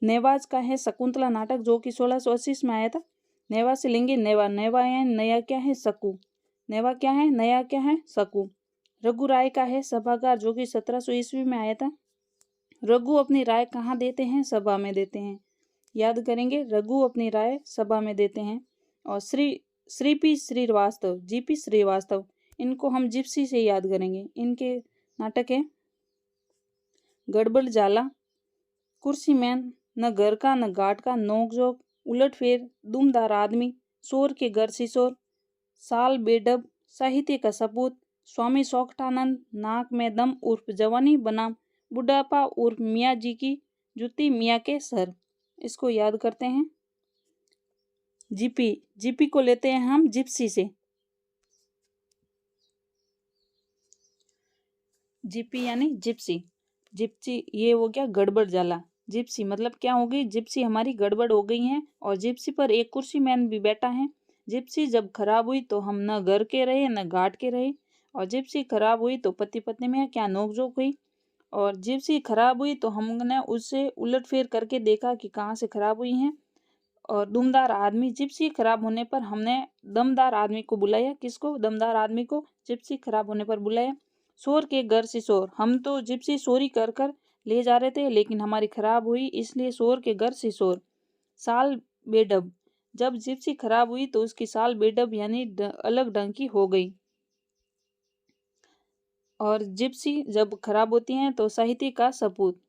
नेवाज का है शकुंतला नाटक जो कि 1680 में आया था। नेवा से लेंगे नेवा, नेवा है नया क्या है सकू, नेवा क्या है नया क्या है सकू। रघु राय का है सभागार जो कि 1700 ईस्वी में आया था। रघु अपनी राय कहाँ देते हैं? सभा में देते हैं। याद करेंगे, रघु अपनी राय सभा में देते हैं। और श्री श्रीवास्तव, जीपी श्रीवास्तव, इनको हम जिप्सी से याद करेंगे। इनके नाटक है गड़बड़ जाला, कुर्सी मैन, न घर का न घाट का, नोकझोंक, उलटफेर, दुमदार आदमी, शोर के घर सिसोर, साल बेडब, साहित्य का सपूत, स्वामी सौखटानंद, नाक में दम उर्फ जवानी बनाम बुढ़ापा उर्फ मियाँ जी की जुती मियाँ के सर। इसको याद करते हैं। जीपी, जीपी को लेते हैं हम जिप्सी से। जीपी यानी जिप्सी, जिप्सी ये हो गया गड़बड़ जाला। जिप्सी मतलब क्या हो गई? जिप्सी हमारी गड़बड़ हो गई है और जिप्सी पर एक कुर्सी मैन भी बैठा है। जिप्सी जब खराब हुई तो हम न घर के रहे न घाट के रहे, और जिप्सी खराब हुई तो पति पत्नी में क्या नोकझोंक हुई, और जिप्सी खराब हुई तो हमने उससे उलटफेर करके देखा कि कहाँ से खराब हुई है। और दमदार आदमी, जिप्सी खराब होने पर हमने दमदार आदमी को बुलाया। किसको? दमदार आदमी को जिप्सी खराब होने पर बुलाया। शोर के घर से शोर, हम तो जिप्सी चोरी कर कर ले जा रहे थे लेकिन हमारी खराब हुई इसलिए शोर के घर से शोर। साल बेडब, जब जिप्सी खराब हुई तो उसकी साल बेडब यानी अलग ढंग की हो गई। और जिप्सी जब खराब होती हैं तो साहित्य का सपूत।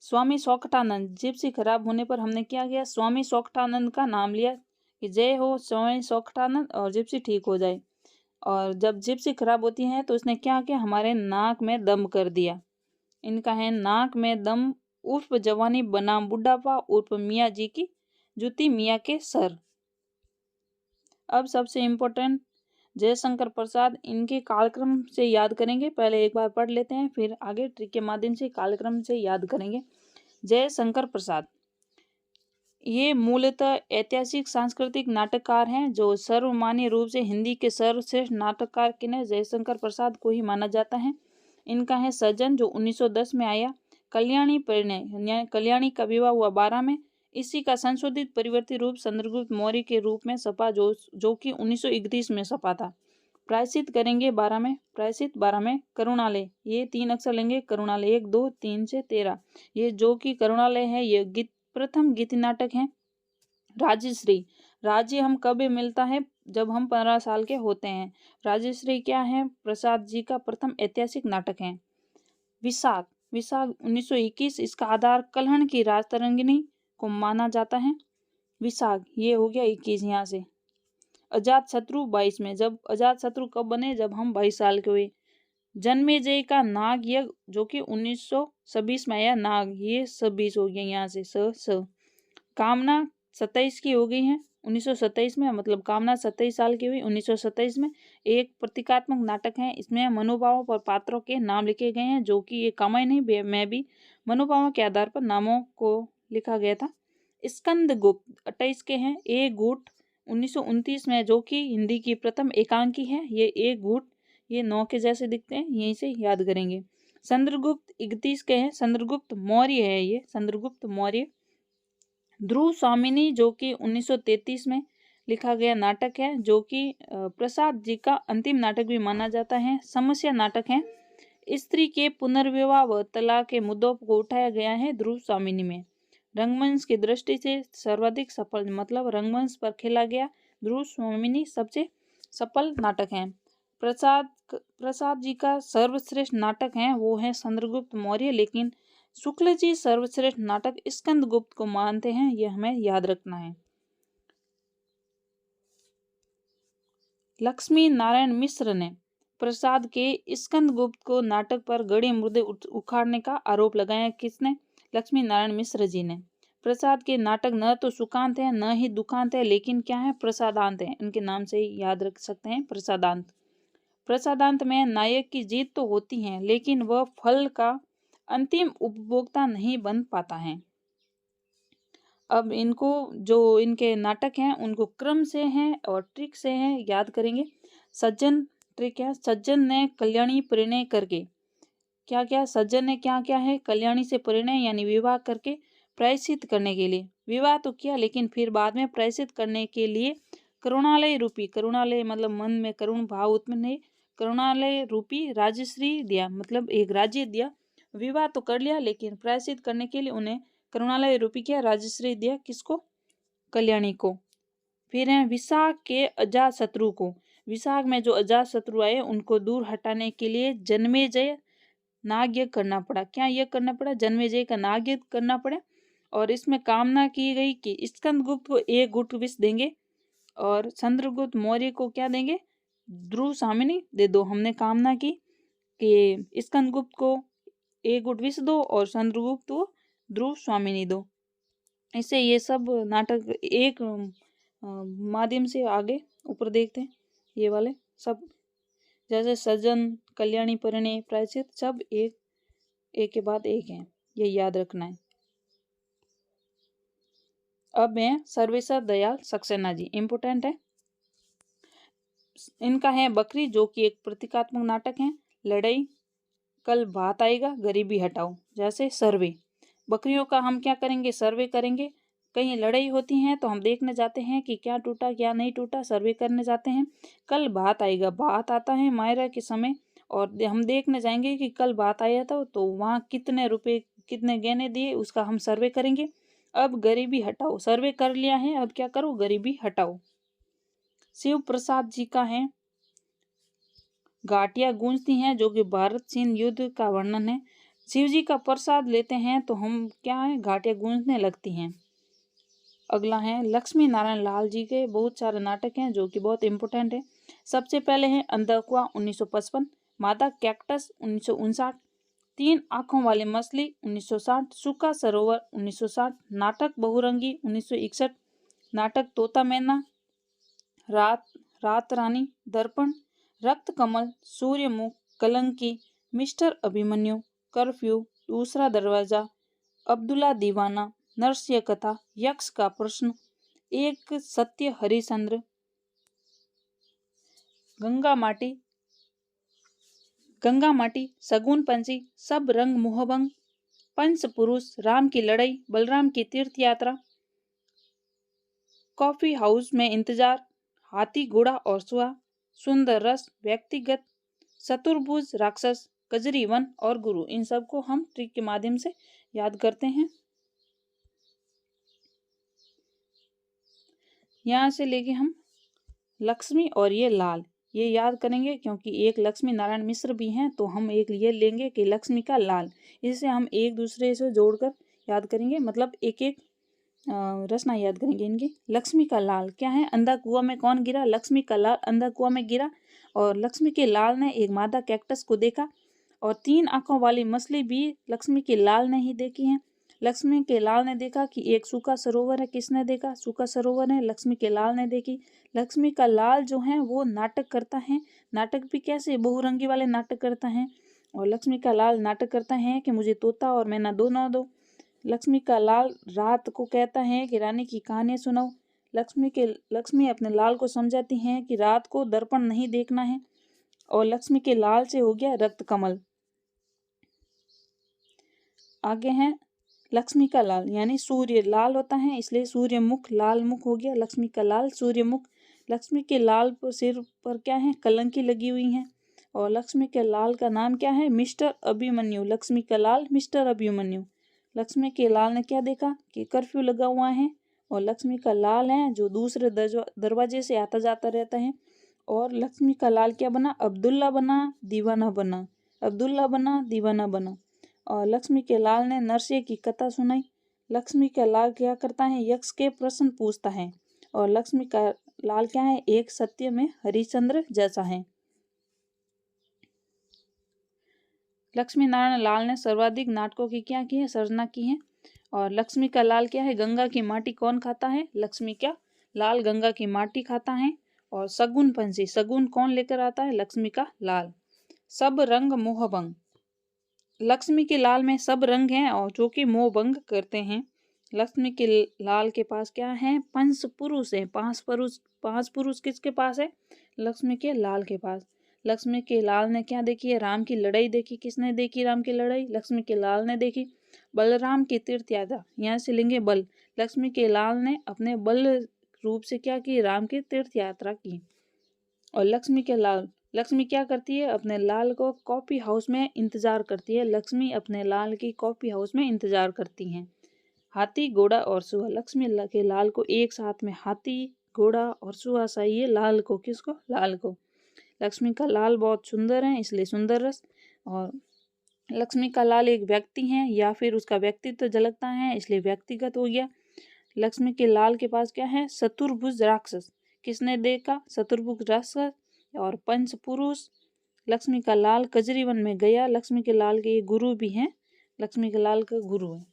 स्वामी सौखटानंद, जिप्सी खराब होने पर हमने क्या किया? स्वामी सौखटानंद का नाम लिया कि जय हो स्वामी सौखटानंद, और जिप्सी ठीक हो जाए। और जब जिप्सी खराब होती है तो उसने क्या किया? हमारे नाक में दम कर दिया। इनका है नाक में दम उर्फ जवानी बनाम बुढ़ापा उर्फ मियाँ जी की जुती मियाँ के सर। अब सबसे इम्पोर्टेंट जयशंकर प्रसाद, इनके कालक्रम से याद करेंगे। पहले एक बार पढ़ लेते हैं फिर आगे ट्रिक के माध्यम से कालक्रम से याद करेंगे। जयशंकर प्रसाद ये मूलतः ऐतिहासिक सांस्कृतिक नाटककार हैं जो सर्वमान्य रूप से हिंदी के सर्वश्रेष्ठ नाटककार किन्हें जयशंकर प्रसाद को ही माना जाता है। इनका है सज्जन जो 1910 में आया, कल्याणी परिणय कल्याणी का विवाह हुआ 12 में, इसी का संशोधित परिवर्तित रूप चंद्रगुप्त मौर्य के रूप में छपा जो कि 1931 में छपा था। प्रायश्चित करेंगे 12 में, प्रायश्चित 12 में। करुणालय, ये 3 अक्षर लेंगे, करुणालय 1 2 3 से 13, ये जो कि करुणालय है ये प्रथम गीति नाटक है। राजश्री, राज्य हम कब मिलता है? जब हम 15 साल के होते हैं। राजश्री क्या है? प्रसाद जी का प्रथम ऐतिहासिक नाटक है। विशाख, विशाख 1921, इसका आधार कल्हण की राजतरंगिणी को माना जाता है। विशाख ये हो गया 21 यहाँ से। अजात शत्रु 22 में, जब अजात शत्रु कब बने? जब हम 22 साल के हुए। जन्मेजय का नाग यज्ञ जो कि 1926 में आया, नाग ये 26 हो गया यहाँ से स। कामना 27 की हो गई है 1927 में, मतलब कामना 27 साल की हुई 1927 में। एक प्रतीकात्मक नाटक है, इसमें मनोभावों पर पात्रों के नाम लिखे गए हैं जो कि ये कामाय नहीं में भी मनोभावों के आधार पर नामों को लिखा गया था। स्कंद गुप्त 28 के हैं। एक गुट 1929 में जो कि हिंदी की प्रथम एकांकी है। ये एक गुट ये 9 के जैसे दिखते हैं, यहीं से याद करेंगे। चंद्रगुप्त 31 के हैं। चंद्रगुप्त मौर्य है, ये चंद्रगुप्त मौर्य। ध्रुव स्वामिनी जो कि 1933 में लिखा गया नाटक है, जो कि प्रसाद जी का अंतिम नाटक भी माना जाता है। समस्या नाटक है। स्त्री के पुनर्विवाह व तलाक के मुद्दों को उठाया गया है ध्रुव स्वामिनी में। रंगमंच की दृष्टि से सर्वाधिक सफल, मतलब रंगमंच पर खेला गया ध्रुव स्वामिनी सबसे सफल नाटक है। प्रसाद जी का सर्वश्रेष्ठ नाटक है वो है चंद्रगुप्त मौर्य, लेकिन शुक्ल जी सर्वश्रेष्ठ नाटक स्कंदगुप्त को मानते हैं, यह हमें याद रखना है। लक्ष्मी नारायण मिश्र ने प्रसाद के स्कंदगुप्त को नाटक पर गड़े मुर्दे उखाड़ने का आरोप लगाया। किसने? लक्ष्मी नारायण मिश्र जी ने। प्रसाद के नाटक न तो सुकांत है न ही दुखांत है, लेकिन क्या है? प्रसादांत है। इनके नाम से याद रख सकते हैं, प्रसादांत। प्रसादांत में नायक की जीत तो होती है लेकिन वह फल का अंतिम उपभोक्ता नहीं बन पाता है। अब इनको जो इनके नाटक हैं उनको क्रम से हैं और ट्रिक से हैं, याद करेंगे। सज्जन ट्रिक है, सज्जन ने कल्याणी परिणय करके क्या क्या? सज्जन ने क्या क्या है? कल्याणी से परिणय यानी विवाह करके प्रायश्चित करने के लिए। विवाह तो किया लेकिन फिर बाद में प्रायश्चित करने के लिए करुणालय रूपी, करुणालय मतलब मन में करुण भाव उत्पन्न है, करुणालय रूपी राजश्री दिया, मतलब एक राज्य दिया। विवाह तो कर लिया लेकिन प्रायश्चित करने के लिए उन्हें करुणालय रूपी क्या राजश्री दिया, किसको, कल्याणी को। फिर है विशाख के अजात शत्रु को, विशाख में जो अजात शत्रु आए उनको दूर हटाने के लिए जन्मेजय नाग्य करना पड़ा। क्या यह करना पड़ा, जन्मेजय का नाग्य करना पड़ा। और इसमें कामना की गई कि स्कंदगुप्त को एक गुट विष देंगे और चंद्रगुप्त मौर्य को क्या देंगे, ध्रुव सामिनी दे दो। हमने कामना की कि स्कंदगुप्त को एक गुट विष दो और चंद्रगुप्त को ध्रुव स्वामिनी दो। इससे ये सब नाटक एक माध्यम से आगे ऊपर देखते हैं। ये वाले सब जैसे सज्जन, कल्याणी, परिणय, प्रायश्चित सब एक एक के बाद एक हैं, ये याद रखना है। अब है सर्वेश्वर दयाल सक्सेना जी, इंपोर्टेंट है। इनका है बकरी, जो कि एक प्रतीकात्मक नाटक है। लड़ाई, कल बात आएगा, गरीबी हटाओ। जैसे सर्वे, बकरियों का हम क्या करेंगे, सर्वे करेंगे। कहीं लड़ाई होती है तो हम देखने जाते हैं कि क्या टूटा क्या नहीं टूटा, सर्वे करने जाते हैं। कल बात आएगा, बात आता है मायरा के समय और हम देखने जाएंगे कि कल बात आया था तो वहाँ कितने रुपए कितने गहने दिए, उसका हम सर्वे करेंगे। अब गरीबी हटाओ, सर्वे कर लिया है, अब क्या करो, गरीबी हटाओ। शिव प्रसाद जी का है घाटियां गूंजती हैं, जो कि भारत चीन युद्ध का वर्णन है। शिव जी का प्रसाद लेते हैं तो हम क्या है, घाटियां गूंजने लगती हैं। अगला है लक्ष्मी नारायण लाल जी के बहुत सारे नाटक हैं जो कि बहुत इंपॉर्टेंट है। सबसे पहले है अंधकुआ 1955, मादा कैक्टस 1959, तीन आंखों वाली मछली 1960, सूखा सरोवर 1960, नाटक बहुरंगी 1961, नाटक तोता मैना, रात रात रानी, दर्पण, रक्त कमल, सूर्यमुख, कलंकी, मिस्टर अभिमन्यु, कर्फ्यू, दूसरा दरवाजा, अब्दुल्ला दीवाना, नरसिंह कथा, यक्ष का प्रश्न, एक सत्य हरिश्चंद्र, गंगा माटी, सगुन पंछी, सब रंग मोहभंग, पंच पुरुष, राम की लड़ाई, बलराम की तीर्थ यात्रा, कॉफी हाउस में इंतजार, हाथी घोड़ा और सुहा, सुंदर रस, व्यक्तिगत, चतुर्भुज राक्षस, कजरी वन और गुरु। इन सबको हम ट्रिक के माध्यम से याद करते हैं। यहाँ से लेके हम लक्ष्मी और ये लाल ये याद करेंगे, क्योंकि एक लक्ष्मी नारायण मिश्र भी हैं तो हम एक ये लेंगे कि लक्ष्मी का लाल, इससे हम एक दूसरे से जोड़कर याद करेंगे, मतलब एक एक रचना याद करेंगे इनकी। लक्ष्मी का लाल क्या है, अंधा कुआं में कौन गिरा, लक्ष्मी का लाल अंधा कुआं में गिरा और लक्ष्मी के लाल ने एक मादा कैक्टस को देखा और तीन आंखों वाली मछली भी लक्ष्मी के लाल ने ही देखी है। लक्ष्मी के लाल ने देखा कि एक सूखा सरोवर है, किसने देखा, सूखा सरोवर है, लक्ष्मी के लाल ने देखी। लक्ष्मी का लाल जो है वो नाटक करता है, नाटक भी कैसे, बहुरंगी वाले नाटक करता है। और लक्ष्मी का लाल नाटक करता है कि मुझे तोता और मैना दोनों दो। लक्ष्मी का लाल रात को कहता है कि रानी की कहानी सुनाओ। लक्ष्मी अपने लाल को समझाती हैं कि रात को दर्पण नहीं देखना है और लक्ष्मी के लाल से हो गया रक्त कमल। आगे है लक्ष्मी का लाल, यानी सूर्य लाल होता है इसलिए सूर्यमुख लाल मुख हो गया, लक्ष्मी का लाल सूर्यमुख। लक्ष्मी के लाल पर सिर पर क्या है, कलंकी लगी हुई है और लक्ष्मी के लाल का नाम क्या है, मिस्टर अभिमन्यु। लक्ष्मी का लाल मिस्टर अभिमन्यु। लक्ष्मी के लाल ने क्या देखा कि कर्फ्यू लगा हुआ है और लक्ष्मी का लाल है जो दूसरे दरवाजे से आता जाता रहता है। और लक्ष्मी का लाल क्या बना, अब्दुल्ला बना, दीवाना बना, अब्दुल्ला बना, दीवाना बना। और लक्ष्मी के लाल ने नरसिंह की कथा सुनाई। लक्ष्मी का लाल क्या करता है, यक्ष के प्रश्न पूछता है और लक्ष्मी का लाल क्या है, एक सत्य में हरिश्चंद्र जैसा है। लक्ष्मी नारायण लाल ने सर्वाधिक नाटकों की क्या की है, सर्जना की है। और लक्ष्मी का लाल क्या है, गंगा की माटी कौन खाता है, लक्ष्मी का लाल गंगा की माटी खाता है। और सगुन पंछी, सगुन कौन लेकर आता है, लक्ष्मी का लाल। सब रंग मोहभंग, लक्ष्मी के लाल में सब रंग हैं और जो कि मोह भंग करते हैं। लक्ष्मी के लाल के पास क्या है, पंच पुरुष है, पांच पुरुष किसके पास है, लक्ष्मी के लाल के पास। लक्ष्मी के लाल ने क्या देखी है? राम की लड़ाई देखी। किसने देखी राम की लड़ाई? लक्ष्मी के लाल ने देखी। बलराम की तीर्थ यात्रा, यहाँ से लेंगे बल। लक्ष्मी के लाल ने अपने बल रूप से क्या की? राम की तीर्थ यात्रा की। और लक्ष्मी क्या करती है? अपने लाल को कॉफी हाउस में इंतजार करती है। लक्ष्मी अपने लाल की कॉफी हाउस में इंतजार करती हैं। हाथी, घोड़ा और सुहा। लक्ष्मी के लाल को एक साथ में हाथी, घोड़ा और सुहा चाहिए। लाल को, किसको? लाल को। लक्ष्मी का लाल बहुत सुंदर है, इसलिए सुंदर रस। और लक्ष्मी का लाल एक व्यक्ति है या फिर उसका व्यक्तित्व झलकता है, इसलिए व्यक्तिगत हो गया। लक्ष्मी के लाल के पास क्या है? चतुर्भुज राक्षस। किसने देखा? चतुर्भुज राक्षस। और पंच पुरुष। लक्ष्मी का लाल कजरी वन में गया। लक्ष्मी के लाल के गुरु भी हैं, लक्ष्मी के लाल का गुरु है।